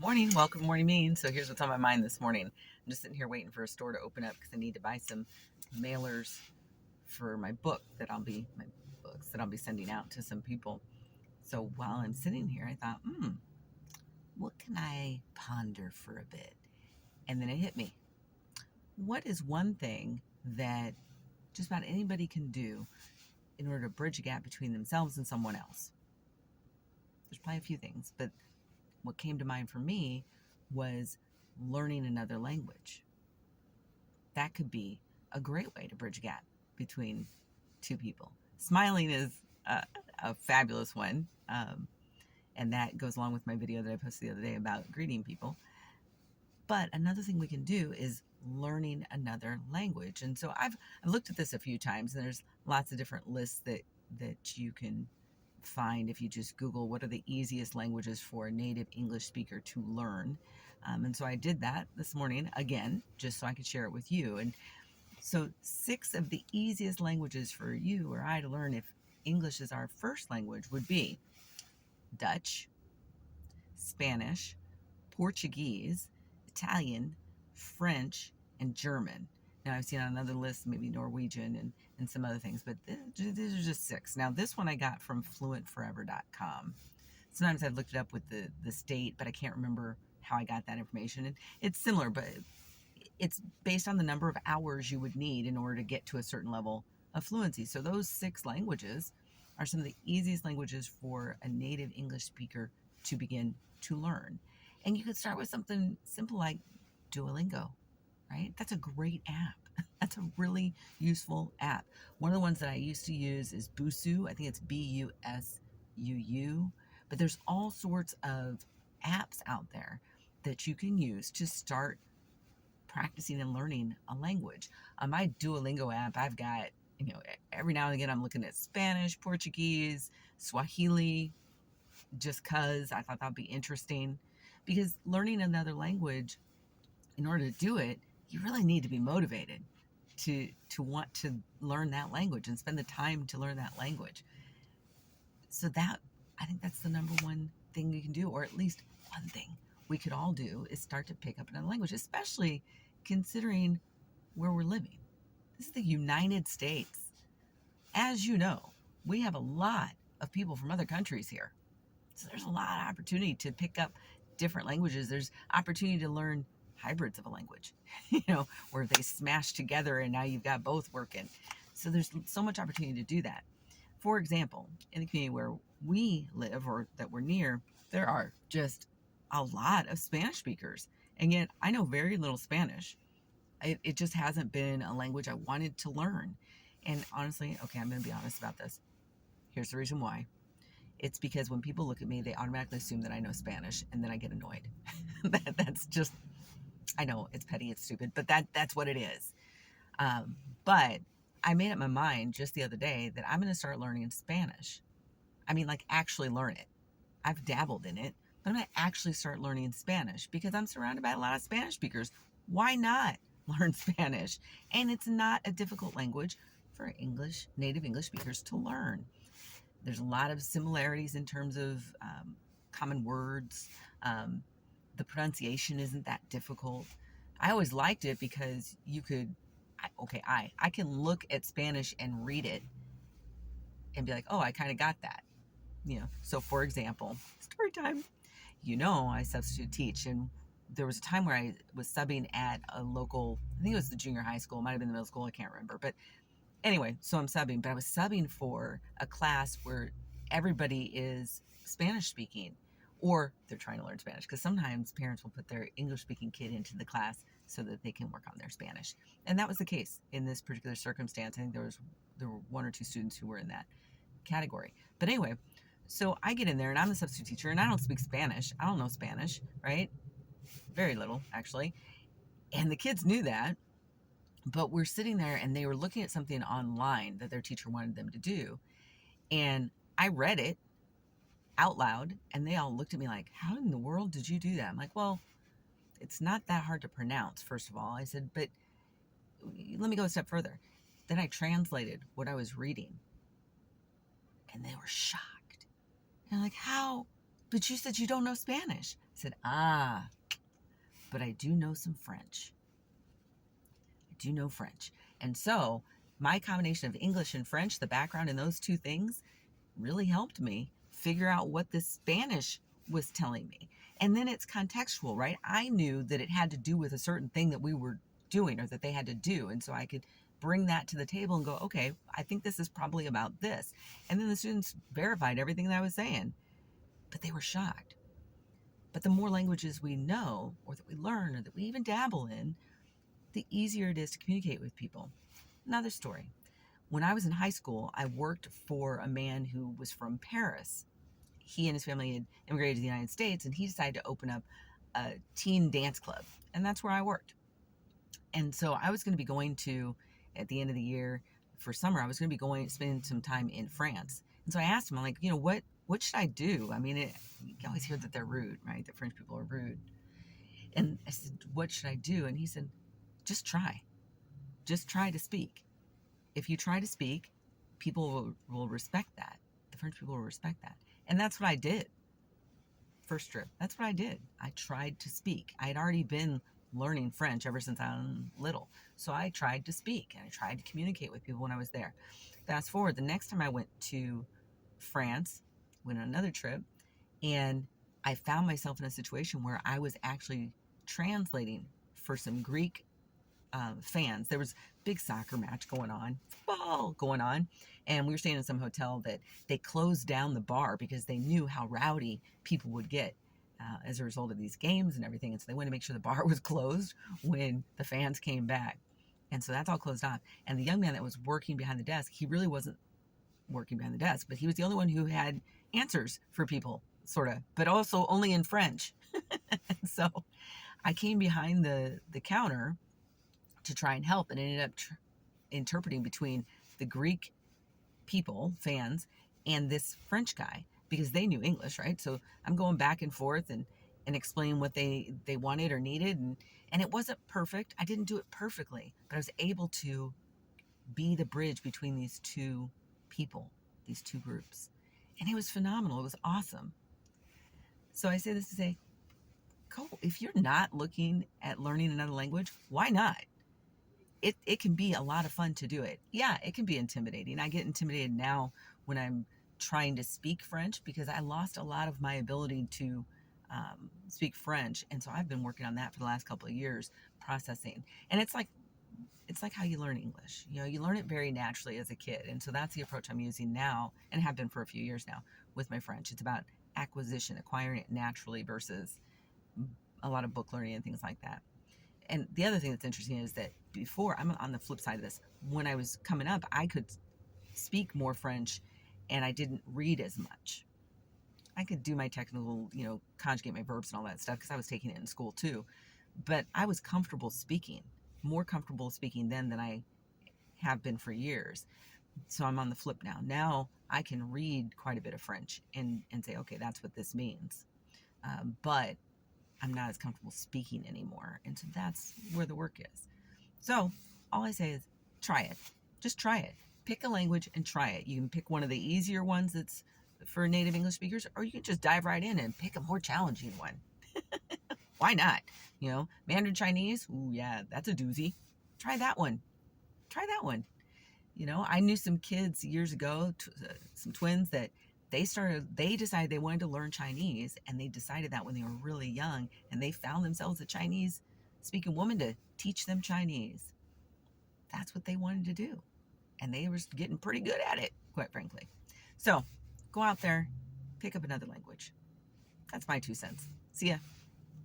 Morning, welcome to Morning Mean. So here's what's on my mind this morning. I'm just sitting here waiting for a store to open up because I need to buy some mailers for my books that I'll be sending out to some people. So while I'm sitting here, I thought, what can I ponder for a bit? And then it hit me. What is one thing that just about anybody can do in order to bridge a gap between themselves and someone else? There's probably a few things, but what came to mind for me was learning another language. That could be a great way to bridge a gap between two people. Smiling is a fabulous one. And that goes along with my video that I posted the other day about greeting people. But another thing we can do is learning another language. And so I've looked at this a few times, and there's lots of different lists that you can find if you just Google what are the easiest languages for a native English speaker to learn. And so I did that this morning again, just so I could share it with you. And so 6 of the easiest languages for you or I to learn if English is our first language would be Dutch, Spanish, Portuguese, Italian, French, and German. Now I've seen on another list maybe Norwegian and some other things, but these are just 6. Now this one I got from fluentforever.com. Sometimes I've looked it up with the state, but I can't remember how I got that information. And it's similar, but it's based on the number of hours you would need in order to get to a certain level of fluency. So those 6 languages are some of the easiest languages for a native English speaker to begin to learn. And you could start with something simple like Duolingo, right? That's a great app. That's a really useful app. One of the ones that I used to use is Busuu. I think it's Bussuu. But there's all sorts of apps out there that you can use to start practicing and learning a language. On my Duolingo app, I've got, every now and again I'm looking at Spanish, Portuguese, Swahili, just because I thought that'd be interesting. Because learning another language, in order to do it, you really need to be motivated to want to learn that language and spend the time to learn that language. So I think that's the number one thing you can do, or at least one thing we could all do is start to pick up another language, especially considering where we're living. This is the United States. As you know, we have a lot of people from other countries here. So there's a lot of opportunity to pick up different languages. There's opportunity to learn hybrids of a language, where they smash together and now you've got both working. So there's so much opportunity to do that. For example, in the community where we live or that we're near, there are just a lot of Spanish speakers. And yet I know very little Spanish. It just hasn't been a language I wanted to learn. And honestly, okay, I'm going to be honest about this. Here's the reason why. It's because when people look at me, they automatically assume that I know Spanish, and then I get annoyed. That's just, I know it's petty, it's stupid, but that's what it is. But I made up my mind just the other day that I'm going to start learning Spanish. I mean, like actually learn it. I've dabbled in it, but I'm going to actually start learning Spanish because I'm surrounded by a lot of Spanish speakers. Why not learn Spanish? And it's not a difficult language for native English speakers to learn. There's a lot of similarities in terms of common words. The pronunciation isn't that difficult. I always liked it because you could, I can look at Spanish and read it and be like, oh, I kind of got that. So for example, story time. I substitute teach, and there was a time where I was subbing at a local, I think it was the junior high school, it might have been the middle school, I can't remember. But anyway, so I'm subbing, but I was subbing for a class where everybody is Spanish speaking, or they're trying to learn Spanish, because sometimes parents will put their English speaking kid into the class so that they can work on their Spanish. And that was the case in this particular circumstance. I think there were 1 or 2 students who were in that category. But anyway, so I get in there and I'm the substitute teacher and I don't speak Spanish. I don't know Spanish, right? Very little, actually. And the kids knew that. But we're sitting there and they were looking at something online that their teacher wanted them to do. And I read it out loud and they all looked at me like, how in the world did you do that? I'm like, well, it's not that hard to pronounce, first of all. I said, but let me go a step further. Then I translated what I was reading and they were shocked. And I'm like, how? But you said you don't know Spanish. I said, but I do know some French. I do know French. And so my combination of English and French, the background in those two things, really helped me figure out what the Spanish was telling me. And then it's contextual, right? I knew that it had to do with a certain thing that we were doing or that they had to do. And so I could bring that to the table and go, okay, I think this is probably about this. And then the students verified everything that I was saying, but they were shocked. But the more languages we know or that we learn or that we even dabble in, the easier it is to communicate with people. Another story. When I was in high school, I worked for a man who was from Paris. He and his family had immigrated to the United States, and he decided to open up a teen dance club. And that's where I worked. And so I was going to be going to, at the end of the year, for summer, I was going to be going, spending some time in France. And so I asked him, I'm like, what should I do? I mean, you always hear that they're rude, right? That French people are rude. And I said, what should I do? And he said, just try. Just try to speak. If you try to speak, people will respect that. The French people will respect that. And that's what I did. First trip. That's what I did. I tried to speak. I had already been learning French ever since I was little. So I tried to speak and I tried to communicate with people when I was there. Fast forward, the next time I went to France, went on another trip, and I found myself in a situation where I was actually translating for some Greek fans. There was a big soccer match going on, football going on, and we were staying in some hotel that they closed down the bar because they knew how rowdy people would get as a result of these games and everything. And so they wanted to make sure the bar was closed when the fans came back. And so that's all closed off. And the young man that was working behind the desk, he really wasn't working behind the desk, but he was the only one who had answers for people, sort of, but also only in French. So I came behind the counter to try and help, and ended up interpreting between the Greek people, fans, and this French guy, because they knew English, right? So I'm going back and forth and explaining what they wanted or needed, and it wasn't perfect. I didn't do it perfectly, but I was able to be the bridge between these two people, these two groups, and it was phenomenal. It was awesome. So I say this to say, go. If you're not looking at learning another language, why not? It can be a lot of fun to do it. Yeah, it can be intimidating. I get intimidated now when I'm trying to speak French because I lost a lot of my ability to speak French. And so I've been working on that for the last couple of years, processing. And it's like how you learn English. You learn it very naturally as a kid. And so that's the approach I'm using now, and have been for a few years now with my French. It's about acquisition, acquiring it naturally versus a lot of book learning and things like that. And the other thing that's interesting is that before, I'm on the flip side of this, when I was coming up, I could speak more French and I didn't read as much. I could do my technical, conjugate my verbs and all that stuff because I was taking it in school too. But I was comfortable speaking, more comfortable speaking then than I have been for years. So I'm on the flip now. Now I can read quite a bit of French and say, okay, that's what this means. But I'm not as comfortable speaking anymore. And so that's where the work is. So all I say is try it. Just try it. Pick a language and try it. You can pick one of the easier ones that's for native English speakers, or you can just dive right in and pick a more challenging one. Why not? Mandarin Chinese, ooh, yeah, that's a doozy. Try that one. Try that one. I knew some kids years ago, some twins that they decided they wanted to learn Chinese, and they decided that when they were really young, and they found themselves a Chinese speaking woman to teach them Chinese. That's what they wanted to do. And they were getting pretty good at it, quite frankly. So go out there, pick up another language. That's my 2 cents. See ya.